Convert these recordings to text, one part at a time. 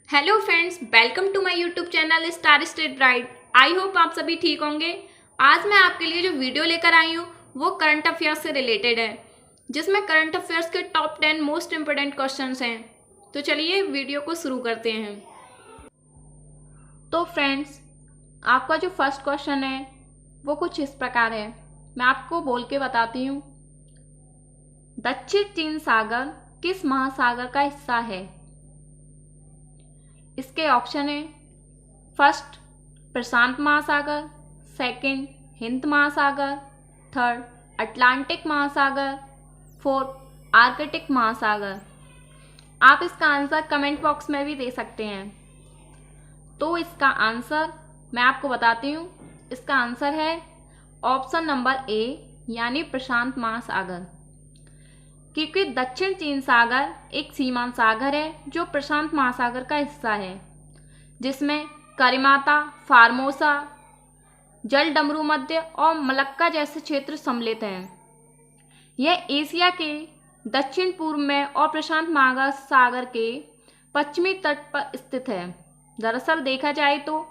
Hello friends, welcome to my YouTube channel star state bright. I hope आप सभी ठीक होंगे। आज मैं आपके लिए जो वीडियो लेकर आई हूँ वो करंट अफेयर्स से रिलेटेड है, जिसमें करंट अफेयर्स के टॉप 10 मोस्ट इम्पोर्टेंट क्वेश्चंस हैं। तो चलिए वीडियो को शुरू करते हैं। तो फ्रेंड्स, आपका जो फर्स्ट क्वेश्चन है वो कुछ इस प्रकार है। मैं आपको बोल के बताती हूँ। दक्षिण चीन सागर किस महासागर का हिस्सा है? इसके ऑप्शन है फर्स्ट प्रशांत महासागर, सेकंड हिंद महासागर, थर्ड अटलांटिक महासागर, फोर्थ आर्कटिक महासागर। आप इसका आंसर कमेंट बॉक्स में भी दे सकते हैं। तो इसका आंसर मैं आपको बताती हूँ। इसका आंसर है ऑप्शन नंबर ए, यानी प्रशांत महासागर। क्योंकि दक्षिण चीन सागर एक सीमांत सागर है जो प्रशांत महासागर का हिस्सा है, जिसमें करिमाता, फार्मोसा, जल डमरू मध्य और मलक्का जैसे क्षेत्र सम्मिलित हैं। यह एशिया के दक्षिण पूर्व में और प्रशांत महासागर के पश्चिमी तट पर स्थित है। दरअसल देखा जाए तो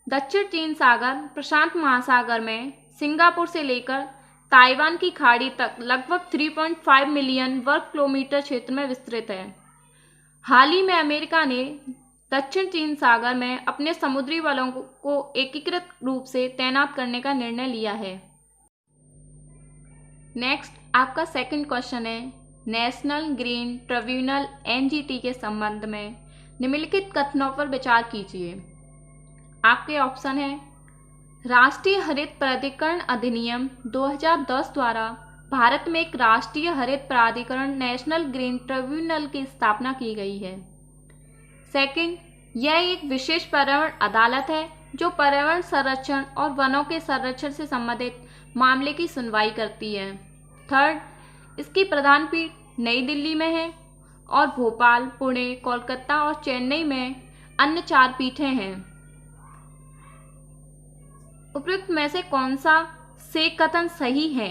दक्षिण चीन सागर प्रशांत महासागर में सिंगापुर से लेकर ताइवान की खाड़ी तक लगभग 3.5 मिलियन वर्ग किलोमीटर क्षेत्र में विस्तृत है। हाल ही में अमेरिका ने दक्षिण चीन सागर में अपने समुद्री बलों को एकीकृत रूप से तैनात करने का निर्णय लिया है। नेक्स्ट, आपका सेकंड क्वेश्चन है, नेशनल ग्रीन ट्रिब्यूनल एनजीटी के संबंध में निम्नलिखित कथनों पर विचार कीजिए। आपके ऑप्शन है राष्ट्रीय हरित प्राधिकरण अधिनियम 2010 द्वारा भारत में एक राष्ट्रीय हरित प्राधिकरण नेशनल ग्रीन ट्रिब्यूनल की स्थापना की गई है। सेकंड, यह एक विशेष पर्यावरण अदालत है जो पर्यावरण संरक्षण और वनों के संरक्षण से संबंधित मामले की सुनवाई करती है। थर्ड, इसकी प्रधान पीठ नई दिल्ली में है और भोपाल, पुणे, कोलकाता और चेन्नई में अन्य 4 पीठें हैं। उपयुक्त में से कौन सा से कथन सही है?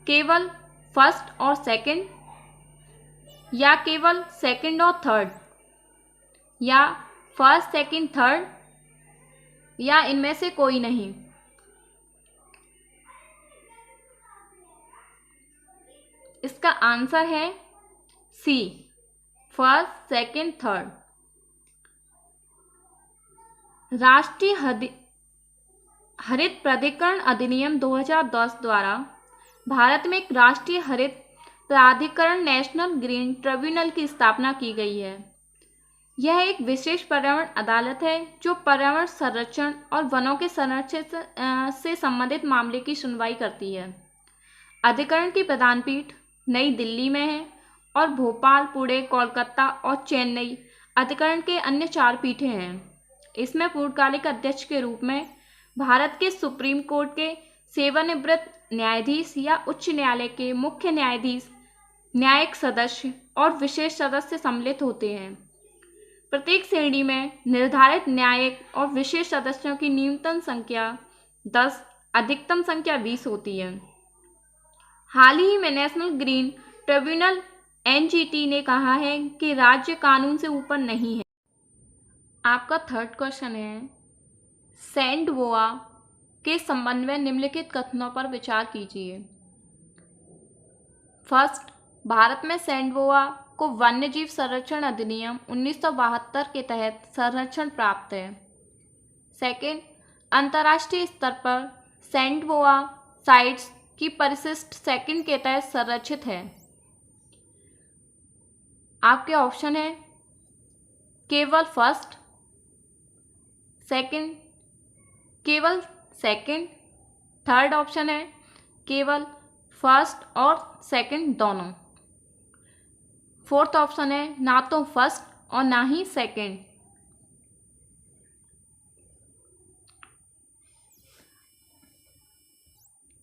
केवल फर्स्ट और सेकंड, या केवल सेकंड और थर्ड, या फर्स्ट सेकंड थर्ड, या इनमें से कोई नहीं? इसका आंसर है सी, फर्स्ट सेकंड थर्ड। राष्ट्रीय हरित प्राधिकरण अधिनियम 2010 द्वारा भारत में एक राष्ट्रीय हरित प्राधिकरण नेशनल ग्रीन ट्रिब्यूनल की स्थापना की गई है। यह एक विशेष पर्यावरण अदालत है जो पर्यावरण संरक्षण और वनों के संरक्षण से संबंधित मामले की सुनवाई करती है। अधिकरण की प्रधान पीठ नई दिल्ली में है और भोपाल, पुणे, कोलकाता और चेन्नई अधिकरण के अन्य 4 पीठें हैं। इसमें पूर्णकालिक अध्यक्ष के रूप में भारत के सुप्रीम कोर्ट के सेवानिवृत्त न्यायाधीश या उच्च न्यायालय के मुख्य न्यायाधीश, न्यायिक सदस्य और विशेष सदस्य सम्मिलित होते हैं। प्रत्येक श्रेणी में निर्धारित न्यायिक और विशेष सदस्यों की न्यूनतम संख्या 10, अधिकतम संख्या 20 होती है। हाल ही में नेशनल ग्रीन ट्रिब्यूनल एनजीटी ने कहा है कि राज्य कानून से ऊपर नहीं है। आपका थर्ड क्वेश्चन है, सैंड बोआ के संबंध में निम्नलिखित कथनों पर विचार कीजिए। फर्स्ट, भारत में सैंड बोआ को वन्यजीव संरक्षण अधिनियम 1972 के तहत संरक्षण प्राप्त है। सेकंड, अंतर्राष्ट्रीय स्तर पर सैंड बोआ साइट्स की परिशिष्ट सेकंड के तहत संरक्षित है। आपके ऑप्शन है केवल फर्स्ट, सेकंड, केवल सेकंड, थर्ड ऑप्शन है केवल फर्स्ट और सेकंड दोनों, फोर्थ ऑप्शन है ना तो फर्स्ट और ना ही सेकंड।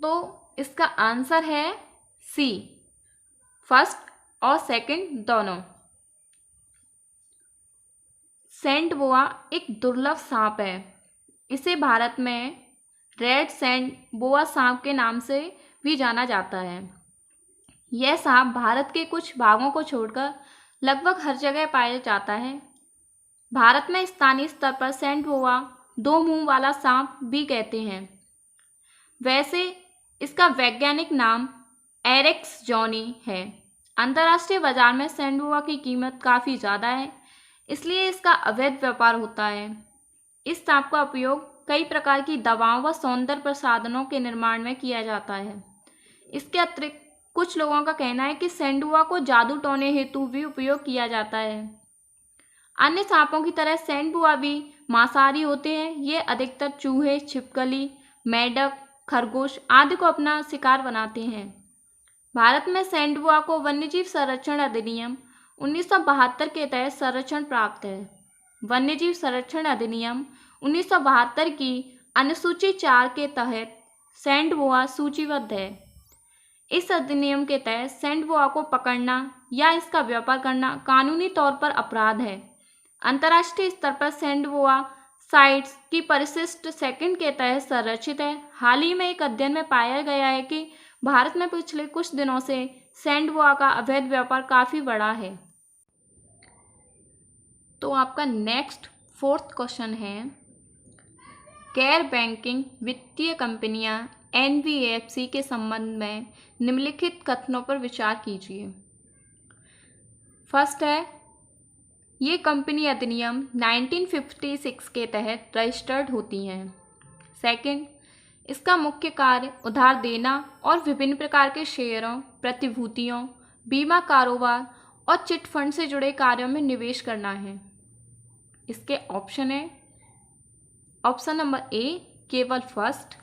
तो इसका आंसर है सी, फर्स्ट और सेकंड दोनों। सैंड बोआ एक दुर्लभ सांप है। इसे भारत में रेड सैंड बोआ सांप के नाम से भी जाना जाता है। यह सांप भारत के कुछ भागों को छोड़कर लगभग हर जगह पाया जाता है। भारत में स्थानीय स्तर पर सेंडबोआ दो मुंह वाला सांप भी कहते हैं। वैसे इसका वैज्ञानिक नाम एरेक्स जॉनी है। अंतर्राष्ट्रीय बाजार में सेंडबोआ की कीमत काफ़ी ज़्यादा है, इसलिए इसका अवैध व्यापार होता है। इस सांप का उपयोग कई प्रकार की दवाओं व सौंदर्य प्रसाधनों के निर्माण में किया जाता है। इसके अतिरिक्त कुछ लोगों का कहना है कि सेंडबोआ को जादू टोने हेतु भी उपयोग किया जाता है। अन्य सांपों की तरह सेंडबोआ भी मांसाहारी होते हैं। ये अधिकतर चूहे, छिपकली, मेंढक, खरगोश आदि को अपना शिकार बनाते हैं। भारत में सेंडबोआ को वन्यजीव संरक्षण अधिनियम 1972 के तहत संरक्षण प्राप्त है। वन्यजीव संरक्षण अधिनियम 1972 की अनुसूची 4 के तहत सेंडबोआ सूचीबद्ध है। इस अधिनियम के तहत सेंडबोआ को पकड़ना या इसका व्यापार करना कानूनी तौर पर अपराध है। अंतर्राष्ट्रीय स्तर पर सेंडबोआ साइट्स की परिशिष्ट सेकंड के तहत संरक्षित है। हाल ही में एक अध्ययन में पाया गया है कि भारत में पिछले कुछ दिनों से सेंडबोआ का अवैध व्यापार काफ़ी बढ़ा है। तो आपका नेक्स्ट 4th क्वेश्चन है, गैर बैंकिंग वित्तीय कंपनियां NBFC के संबंध में निम्नलिखित कथनों पर विचार कीजिए। फर्स्ट है, ये कंपनी अधिनियम 1956 के तहत रजिस्टर्ड होती हैं। सेकंड, इसका मुख्य कार्य उधार देना और विभिन्न प्रकार के शेयरों, प्रतिभूतियों, बीमा कारोबार और चिट फंड से जुड़े कार्यों में निवेश करना है। इसके ऑप्शन है, ऑप्शन नंबर ए केवल फर्स्ट,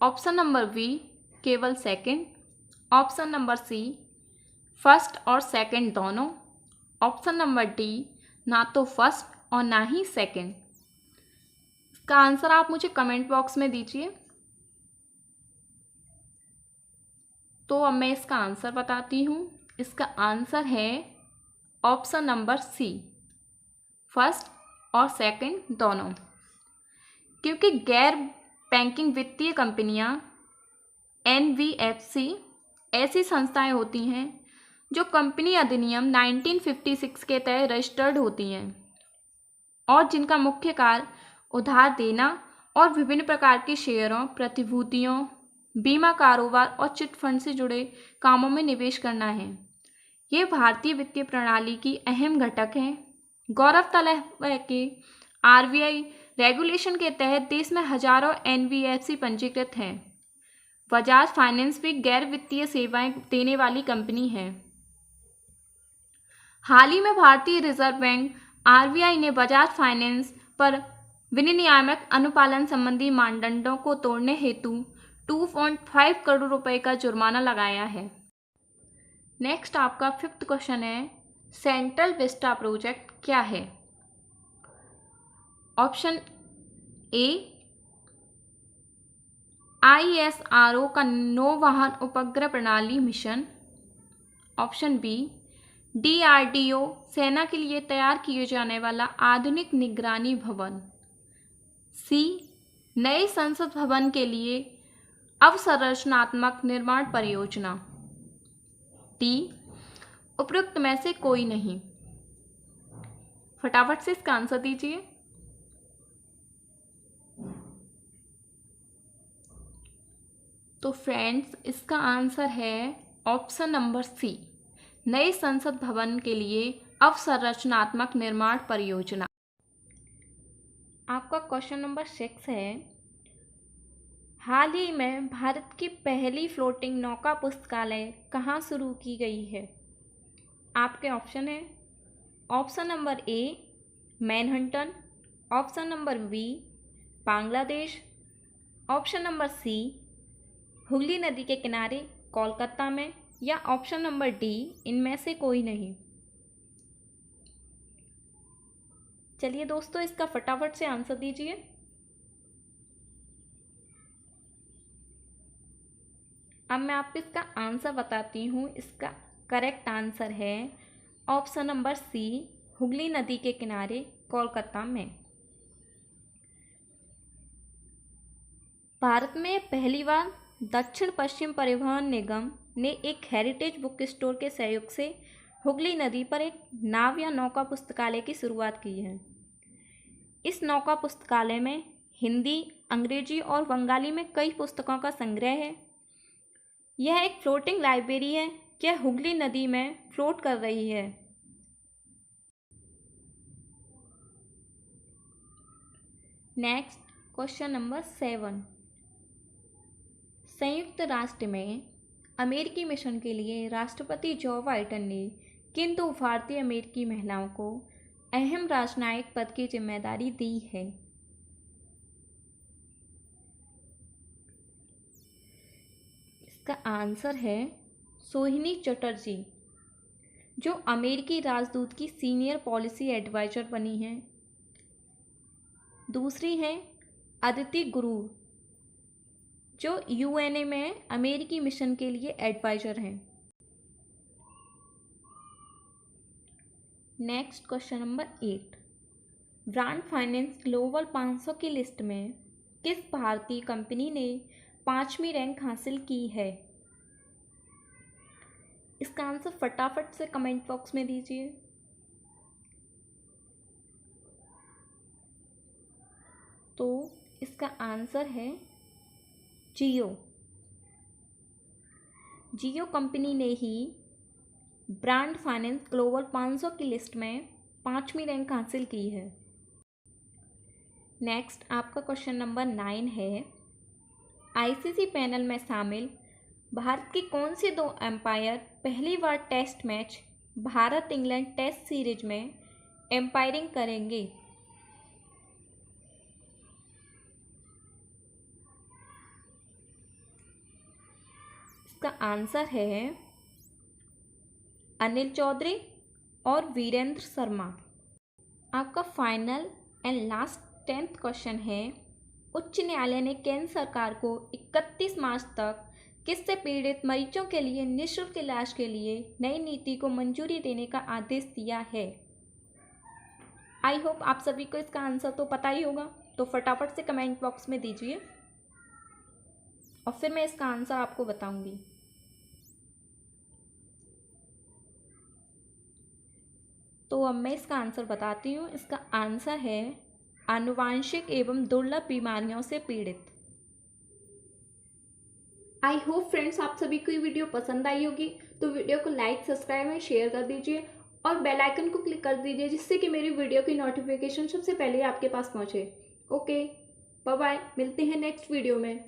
ऑप्शन नंबर बी केवल second, option number C first और सेकंड दोनों, ऑप्शन नंबर डी ना तो फर्स्ट और ना ही सेकंड। इसका आंसर आप मुझे कमेंट बॉक्स में दीजिए। तो अब मैं इसका आंसर बताती हूँ। इसका आंसर है ऑप्शन नंबर सी, फर्स्ट और सेकंड दोनों। क्योंकि गैर बैंकिंग वित्तीय कंपनियां NBFC ऐसी संस्थाएं होती हैं जो कंपनी अधिनियम 1956 के तहत रजिस्टर्ड होती हैं और जिनका मुख्य कार्य उधार देना और विभिन्न प्रकार के शेयरों, प्रतिभूतियों, बीमा कारोबार और चिट फंड से जुड़े कामों में निवेश करना है। ये भारतीय वित्तीय प्रणाली की अहम घटक हैं। गौरतलब है कि RBI रेगुलेशन के तहत देश में हजारों NBFC पंजीकृत हैं। बजाज फाइनेंस भी गैर वित्तीय सेवाएं देने वाली कंपनी है। हाल ही में भारतीय रिजर्व बैंक RBI ने बजाज फाइनेंस पर विनियामक अनुपालन संबंधी मानदंडों को तोड़ने हेतु 2.5 करोड़ रुपए का जुर्माना लगाया है। नेक्स्ट आपका 5th क्वेश्चन है, सेंट्रल विस्टा प्रोजेक्ट क्या है? ऑप्शन ए ISRO का नौवहन उपग्रह प्रणाली मिशन, ऑप्शन बी DRDO सेना के लिए तैयार किए जाने वाला आधुनिक निगरानी भवन, सी नए संसद भवन के लिए अवसंरचनात्मक निर्माण परियोजना, डी उपरोक्त में से कोई नहीं। फटाफट से इसका आंसर दीजिए। तो फ्रेंड्स, इसका आंसर है ऑप्शन नंबर सी, नए संसद भवन के लिए अवसंरचनात्मक निर्माण परियोजना। आपका क्वेश्चन नंबर 6 है, हाल ही में भारत की पहली फ्लोटिंग नौका पुस्तकालय कहाँ शुरू की गई है? आपके ऑप्शन है, option number A Manhattan, option number B Bangladesh, option number C Hooghly नदी के किनारे कोलकाता में, या ऑप्शन नंबर डी इनमें से कोई नहीं। चलिए दोस्तों, इसका फटाफट से आंसर दीजिए। अब मैं आपको इसका आंसर बताती हूँ। इसका करेक्ट आंसर है ऑप्शन नंबर सी, हुगली नदी के किनारे कोलकाता में। भारत में पहली बार दक्षिण पश्चिम परिवहन निगम ने एक हेरिटेज बुक स्टोर के सहयोग से हुगली नदी पर एक नाव या नौका पुस्तकालय की शुरुआत की है? इस नौका पुस्तकालय में हिंदी, अंग्रेजी और बंगाली में कई पुस्तकों का संग्रह है। यह एक फ्लोटिंग लाइब्रेरी है। यह हुगली नदी में फ्लोट कर रही है। Next question number 7। संयुक्त राष्ट्र में अमेरिकी मिशन के लिए राष्ट्रपति जो बाइडेन ने किन 2 भारतीय अमेरिकी महिलाओं को अहम राजनयिक पद की जिम्मेदारी दी है? इसका आंसर है सोहिनी चटर्जी, जो अमेरिकी राजदूत की सीनियर पॉलिसी एडवाइजर बनी हैं। दूसरी हैं अदिति गुरु, जो यूएनए में अमेरिकी मिशन के लिए एडवाइजर हैं। Next question number 8। Brand finance global 500 की लिस्ट में किस भारतीय कंपनी ने 5वीं रैंक हासिल की है? इसका आंसर फटाफट से कमेंट बॉक्स में दीजिए। तो इसका आंसर है जियो। जियो कंपनी ने ही ब्रांड फाइनेंस ग्लोबल 500 की लिस्ट में 5वीं रैंक हासिल की है। नेक्स्ट आपका क्वेश्चन नंबर 9 है। आईसीसी पैनल में शामिल भारत की कौन सी 2 एम्पायर पहली बार test match Bharat England test series में एम्पायरिंग करेंगे? इसका आंसर है अनिल चौधरी और वीरेंद्र शर्मा। आपका final and last 10th question है। उच्च न्यायालय ने केंद्र सरकार को 31 मार्च तक किससे पीड़ित मरीजों के लिए निःशुल्क इलाज के लिए नई नीति को मंजूरी देने का आदेश दिया है? आई होप आप सभी को इसका आंसर तो पता ही होगा, तो फटाफट से कमेंट बॉक्स में दीजिए और फिर मैं इसका आंसर आपको बताऊंगी। तो अब मैं इसका आंसर बताती हूँ। इसका आंसर है आनुवांशिक एवं दुर्लभ बीमारियों से पीड़ित। आई होप फ्रेंड्स आप सभी को ये वीडियो पसंद आई होगी, तो वीडियो को लाइक, सब्सक्राइब और शेयर कर दीजिए और बेल आइकन को क्लिक कर दीजिए, जिससे कि मेरी वीडियो की नोटिफिकेशन सबसे पहले आपके पास पहुंचे। ओके, बाय बाय, मिलते हैं नेक्स्ट वीडियो में।